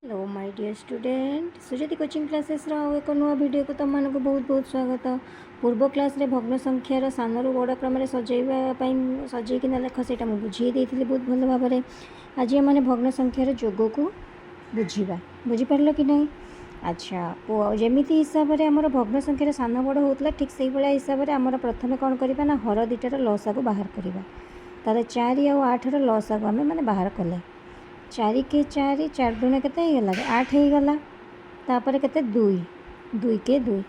Hello my dear student Sujati coaching classes एक नुआ video को तुम मानक बहुत बहुत स्वागत। पूर्व क्लास रे भग्न संख्यार सानू बड़ क्रम सजैवाई सजैकिना लेख से बुझे देती बहुत भल भाव में। आज आम भग्न संख्यार जोग को बुझा बुझीपार कि नहीं। अच्छा जमी हिसाब से आम भग्न संख्यार सान बड़ होता ठीक से भाया हिसाब से आम प्रथम कौन करवा ना हर दुटार लसा को बाहर करवा। तार 4 और 8 लसा को आम मैंने बाहर कले 4 के 4 4 दूने के 8 हो गला। तापर के 2 2 के 2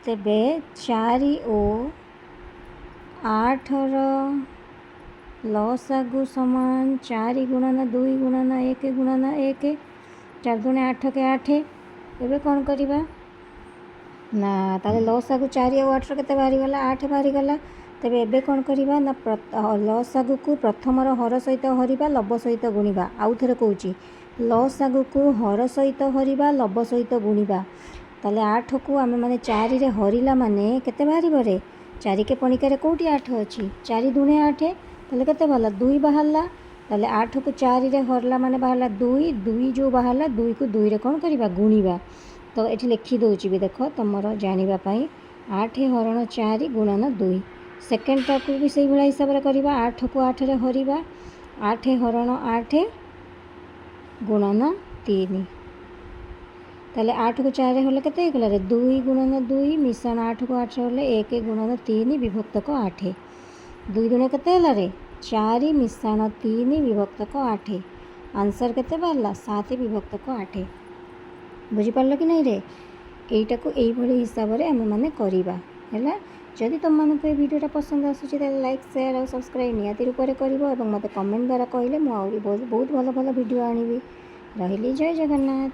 तेबे 4 और 8 लसागु समान 4 गुणन 2 गुणन 1 गुणन 1 4 दूने 8 के 8। एबे कौन करवा ना ताले लसागु 4 और 8 के बाहरी गला 8 बाहरी गला। तेबे एबे कौन करवा ना लसागु को प्रथम हर सहित हरिबा लब सहित गुणिबा। आउ थे कहूँ लसागु को हर सहित हरिबा लब सहित गुणिबा। ताले 8 को आम मैंने 4 रे हरिला माने केते बाहरी बरे 4 के पणिकार कौटी 8 अच्छी 4 दूने 8 ताले केते बाहरला 2 बाहरला। ताले 8 को 4 रे हरला माने बाहरला 2 2 जो बाहरला 2 को 2 रे कौन करवा गुणिबा। तो ये लिखी दूची भी देख तुमर जानापी 8 हरण 4 गुणन 2। सेकेंडटा को भी से भाया हिसाब से करवा 8 को 8 रे हरिबा 8 हरण 8 गुणन 3। ताले 8 को 4 होले केते गला रे 2 गुणन 2 मिश्रण 8 को 8 होले 1 गुणन 3 विभक्त को 8 2 दुणे केते होला रे 4 मिश्रण 3 विभक्त को 8 आंसर केते बाहरला 7 विभक्त को 8। बुझी पारल कि नहीं रे। एटा को एई भली हिसाब रे हम माने करिबा हैला। जदि तुम मानक ये वीडियोटा पसंद आसूची ताले लाइक शेयर और सब्सक्राइब निहाती रूप से करिवो एवं मते कमेंट द्वारा कहले मु आउरी बहुत भल भल वीडियो आनिबी। रहिली जय जगन्नाथ।